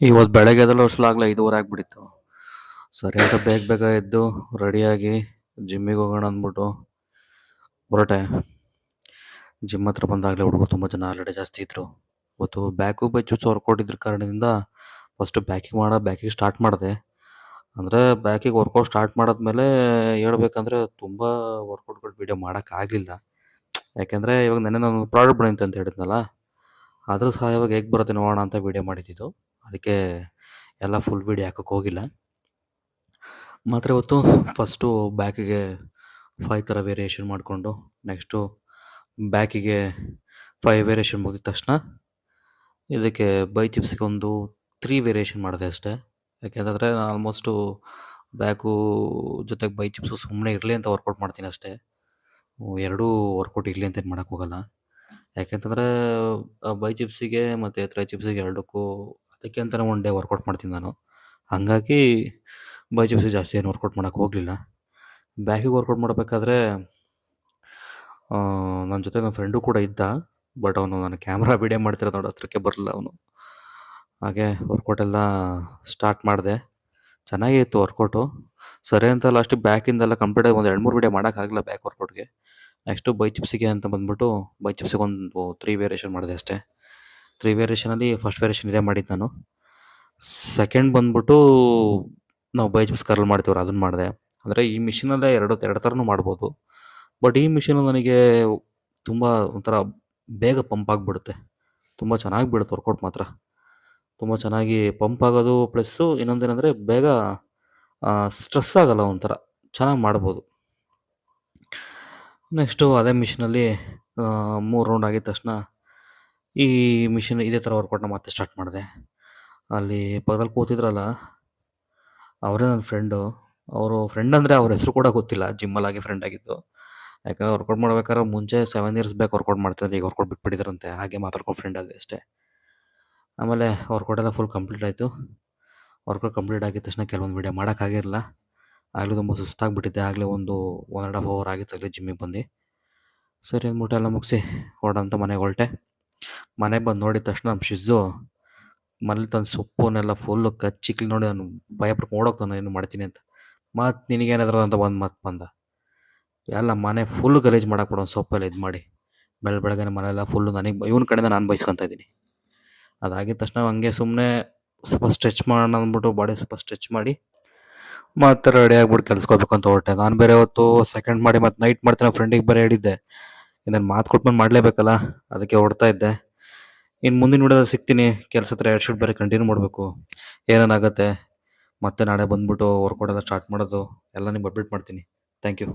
ಇವತ್ತು ಬೆಳಗ್ಗೆ ಎದ್ದೇಳೋ ಅಷ್ಟರಲ್ಲಾಗಲೇ 5:30 ಆಗಿಬಿಟ್ಟಿತ್ತು. ಸರಿ ಅಂತ ಬೇಗ ಬೇಗ ಎದ್ದು ರೆಡಿಯಾಗಿ ಜಿಮ್ಮಿಗೆ ಹೋಗೋಣ ಅಂದ್ಬಿಟ್ಟು ಹೊರಟೆ. ಜಿಮ್ ಹತ್ರ ಬಂದಾಗಲೇ ಹುಡುಗರು ತುಂಬ ಜನ ಆಲ್ರೆಡಿ ಜಾಸ್ತಿ ಇದ್ದರು. ಇವತ್ತು ಬ್ಯಾಕು ಬೈಚಪ್ಸ್ ವರ್ಕೌಟ್ ಇದ್ರ ಕಾರಣದಿಂದ ಫಸ್ಟು ಬ್ಯಾಕಿಗೆ ಸ್ಟಾರ್ಟ್ ಮಾಡಿದೆ. ಅಂದರೆ ಬ್ಯಾಕಿಗೆ ವರ್ಕೌಟ್ ಸ್ಟಾರ್ಟ್ ಮಾಡಾದ್ಮೇಲೆ ಹೇಳ್ಬೇಕಂದ್ರೆ ತುಂಬ ವರ್ಕೌಟ್ಗಳು ವೀಡಿಯೋ ಮಾಡೋಕ್ಕಾಗಲಿಲ್ಲ. ಯಾಕೆಂದರೆ ಇವಾಗ ನೆನ್ನೆ ನಾನು ಪ್ರಾಡಕ್ಟ್ ಬಂದಿತ್ತು ಅಂತ ಹೇಳಿದ್ನಲ್ಲ, ಅದ್ರ ಸಹಾಯವಾಗಿ ಹೇಗೆ ಬರುತ್ತೆ ನೋಡೋಣ ಅಂತ ವೀಡಿಯೋ ಮಾಡಿದ್ದಿದ್ದು. ಅದಕ್ಕೆ ಎಲ್ಲ ಫುಲ್ ವೀಡಿಯೋ ಹಾಕೋಕ್ಕೆ ಹೋಗಿಲ್ಲ. ಮಾತ್ರ ಇವತ್ತು ಫಸ್ಟು ಬ್ಯಾಕಿಗೆ 5 ಥರ ವೇರಿಯೇಷನ್ ಮಾಡಿಕೊಂಡು, ನೆಕ್ಸ್ಟು ಬ್ಯಾಕಿಗೆ 5 ವೇರಿಯೇಷನ್ ಮುಗಿದ ತಕ್ಷಣ ಇದಕ್ಕೆ ಬೈಚೆಪ್ಸ್‌ಗೆ ಒಂದು 3 ವೇರಿಯೇಷನ್ ಮಾಡಿದೆ ಅಷ್ಟೇ. ಯಾಕೆಂತಂದರೆ ನಾನು ಆಲ್ಮೋಸ್ಟು ಬ್ಯಾಕು ಜೊತೆಗೆ ಬೈಚೆಪ್ಸು ಸುಮ್ಮನೆ ಇರಲಿ ಅಂತ ವರ್ಕೌಟ್ ಮಾಡ್ತೀನಿ ಅಷ್ಟೇ. ಎರಡೂ ವರ್ಕೌಟ್ ಇರಲಿ ಅಂತ ಏನು ಮಾಡೋಕ್ಕೋಗಲ್ಲ. ಯಾಕೆಂತಂದರೆ ಬೈಚೆಪ್ಸಿಗೆ ಮತ್ತು ಟ್ರೈಚೆಪ್ಸಿಗೆ ಎರಡಕ್ಕೂ ಅದಕ್ಕೆ ಅಂತಲೇ ಒನ್ ಡೇ ವರ್ಕೌಟ್ ಮಾಡ್ತೀನಿ ನಾನು. ಹಾಗಾಗಿ ಬೈಚೆಪ್ಸಿಗೆ ಜಾಸ್ತಿ ಏನು ವರ್ಕೌಟ್ ಮಾಡೋಕ್ಕೆ ಹೋಗಲಿಲ್ಲ. ಬ್ಯಾಕಿಗೆ ವರ್ಕೌಟ್ ಮಾಡಬೇಕಾದ್ರೆ ನನ್ನ ಜೊತೆ ನನ್ನ ಫ್ರೆಂಡು ಕೂಡ ಇದ್ದ. ಬಟ್ ಅವನು ನನ್ನ ಕ್ಯಾಮ್ರಾ ವೀಡಿಯೋ ಮಾಡ್ತಿರೋದು ನೋಡಿ ಹತ್ರಕ್ಕೆ ಬರಲಿಲ್ಲ ಅವನು. ಹಾಗೆ ವರ್ಕೌಟೆಲ್ಲ ಸ್ಟಾರ್ಟ್ ಮಾಡಿದೆ. ಚೆನ್ನಾಗೇ ಇತ್ತು ವರ್ಕೌಟು. ಸರಿ ಅಂತ ಲಾಸ್ಟಿಗೆ ಬ್ಯಾಕಿಂದೆಲ್ಲ ಕಂಪ್ಲೀಟಾಗಿ ಒಂದು 2-3 ವೀಡಿಯೋ ಮಾಡೋಕ್ಕಾಗಲಿಲ್ಲ ಬ್ಯಾಕ್ ವರ್ಕೌಟ್‌ಗೆ. ನೆಕ್ಸ್ಟು ಬೈಚೆಪ್ಸಿಗೆ ಅಂತ ಬಂದ್ಬಿಟ್ಟು ಬೈಚೆಪ್ಸಿಗೆ ಒಂದು 3 ವೇರಿಯೇಷನ್ ಮಾಡಿದೆ ಅಷ್ಟೇ. 3 ವೇರಿಯೇಷನಲ್ಲಿ ಫಸ್ಟ್ ವೇರಿಯೇಷನ್ ಇದೇ ಮಾಡಿದ್ದು ನಾನು. ಸೆಕೆಂಡ್ ಬಂದ್ಬಿಟ್ಟು ನಾವು ಬೈಚೆಪ್ಸ್ ಕರ್ಲ್ ಮಾಡ್ತೀವಲ್ಲ ಅದನ್ನು ಮಾಡಿದೆ. ಅಂದರೆ ಈ ಮಿಷಿನಲ್ಲೇ ಎರಡು ಥರನೂ ಮಾಡ್ಬೋದು. ಬಟ್ ಈ ಮಿಷಿನು ನನಗೆ ತುಂಬ ಒಂಥರ ಬೇಗ ಪಂಪ್ ಆಗಿಬಿಡುತ್ತೆ. ತುಂಬ ಚೆನ್ನಾಗಿ ಬೀಳುತ್ತೆ ವರ್ಕೌಟ್ ಮಾತ್ರ. ತುಂಬ ಚೆನ್ನಾಗಿ ಪಂಪ್ ಆಗೋದು ಪ್ಲಸ್ಸು ಇನ್ನೊಂದೇನೆಂದರೆ ಬೇಗ ಸ್ಟ್ರೆಸ್ ಆಗಲ್ಲ ಒಂಥರ. ಚೆನ್ನಾಗಿ ಮಾಡ್ಬೋದು. ನೆಕ್ಸ್ಟು ಅದೇ ಮಿಷಿನಲ್ಲಿ 3 ರೌಂಡ್ ಆಗಿದ ತಕ್ಷಣ ಈ ಮಿಷಿನ್ ಇದೇ ಥರ ವರ್ಕೌಟ್ನ ಮತ್ತೆ ಸ್ಟಾರ್ಟ್ ಮಾಡಿದೆ. ಅಲ್ಲಿ ಪಕ್ಕದಲ್ಲಿ ಕೂತಿದ್ರಲ್ಲ, ಅವರೇ ನನ್ನ ಫ್ರೆಂಡು. ಅವರು ಫ್ರೆಂಡ್ ಅಂದರೆ ಅವ್ರ ಹೆಸರು ಕೂಡ ಗೊತ್ತಿಲ್ಲ, ಜಿಮ್ಮಲ್ಲಾಗೆ ಫ್ರೆಂಡ್ ಆಗಿದ್ದು. ಯಾಕಂದರೆ ವರ್ಕೌಟ್ ಮಾಡ್ಬೇಕಾದ್ರೆ ಮುಂಚೆ 7 ಇಯರ್ಸ್ ಬ್ಯಾಕ್ ವರ್ಕೌಟ್ ಮಾಡ್ತಿದ್ರು. ಈಗ ವರ್ಕೌಟ್ ಬಿಟ್ಬಿಟ್ಟಿದ್ದಾರಂತೆ. ಹಾಗೆ ಮಾತಾಡ್ಕೊಂಡು ಫ್ರೆಂಡ್ ಆದ್ವಿ ಅಷ್ಟೇ. ಆಮೇಲೆ ವರ್ಕೌಟ್ ಎಲ್ಲ ಫುಲ್ ಕಂಪ್ಲೀಟ್ ಆಯಿತು. ವರ್ಕೌಟ್ ಕಂಪ್ಲೀಟ್ ಆಗಿದ ತಕ್ಷಣ ಕೆಲವೊಂದು ವೀಡಿಯೋ ಮಾಡೋಕ್ಕಾಗಿರಲಿಲ್ಲ. ಆಗಲೇ ತುಂಬ ಸುಸ್ತಾಗಿಬಿಟ್ಟಿದ್ದೆ. ಆಗಲೇ ಒಂದು 1 1/2 ಅವರ್ ಆಗಿತ್ತು ಆಗಲೇ ಜಿಮ್ಮಿಗೆ ಬಂದು. ಸರಿ ಅಂದ್ಬಿಟ್ಟು ಎಲ್ಲ ಮುಗಿಸಿ ಹೊರಡೋಣ ಅಂತ ಮನೆಗೆ ಹೊರಟೆ. ಮನೆಗೆ ಬಂದು ನೋಡಿದ ತಕ್ಷಣ ನಮ್ಮ ಶಿಜ್ಜು ಮನೇಲಿ ತಂದು ಸೊಪ್ಪನ್ನೆಲ್ಲ ಫುಲ್ಲು ಕಚ್ಚಿಕ್ಲಿ ನೋಡಿ ಅವನು ಭಯ ಪಡ್ಕೊಂಡು ಓಡೋಗ್ತಾನೆ ಏನು ಮಾಡ್ತೀನಿ ಅಂತ. ಮತ್ತು ನಿನಗೇನಾದ್ರು ಅಂತ ಮತ್ತೆ ಬಂದ. ಎಲ್ಲ ಮನೆ ಫುಲ್ ಗಲೀಜು ಮಾಡಾಕ್ಬಿಡು ಸೊಪ್ಪೆಲ್ಲ ಇದು ಮಾಡಿ. ಬೆಳಗ್ಗೆನೆ ಮನೆಯೆಲ್ಲ ಫುಲ್ಲು ನನಗೆ ಇವನ ಕಡೆಯಿಂದ ನಾನು ಬೈಸ್ಕೊತಾ ಇದ್ದೀನಿ. ಅದಾಗಿದ ತಕ್ಷಣ ಹಂಗೆ ಸುಮ್ಮನೆ ಸ್ವಲ್ಪ ಸ್ಟ್ರೆಚ್ ಮಾಡೋಣ ಅಂದ್ಬಿಟ್ಟು ಬಾಡಿ ಸ್ವಲ್ಪ ಸ್ಟ್ರೆಚ್ ಮಾಡಿ ಮತ್ತೆ ರೆಡಿ ಆಗ್ಬಿಟ್ಟು ಕೆಲ್ಸಕ್ಕೆ ಹೋಗ್ಬೇಕು ಅಂತ ಹೊರಟೆ. ನಾನು ಬೇರೆ ಹೊತ್ತು ಸೆಕೆಂಡ್ ಮಾಡಿ ಮತ್ತು ನೈಟ್ ಮಾಡ್ತೀನಿ ಫ್ರೆಂಡಿಗೆ ಬೇರೆ ಹೇಳಿದ್ದೆ. ಇದನ್ನು ಮಾತು ಕೊಟ್ಮೇಲೆ ಮಾಡಲೇಬೇಕಲ್ಲ, ಅದಕ್ಕೆ ಹೊರಡ್ತಾ ಇದ್ದೆ. ಇನ್ನು ಮುಂದಿನ ವಿಡಿಯೋದಲ್ಲಿ ಸಿಗ್ತೀನಿ. ಕೆಲಸ ಹತ್ರ 2 ಶೂಟ್ ಬೇರೆ ಕಂಟಿನ್ಯೂ ಮಾಡಬೇಕು. ಏನೇನಾಗುತ್ತೆ ಮತ್ತೆ ನಾಳೆ ಬಂದ್ಬಿಟ್ಟು ವರ್ಕೌಟ್ ಎಲ್ಲ ಸ್ಟಾರ್ಟ್ ಮಾಡೋದು ಎಲ್ಲ ನಿಮ್ಗೆ ಅಪ್ಡೇಟ್ ಮಾಡ್ತೀನಿ. Thank you.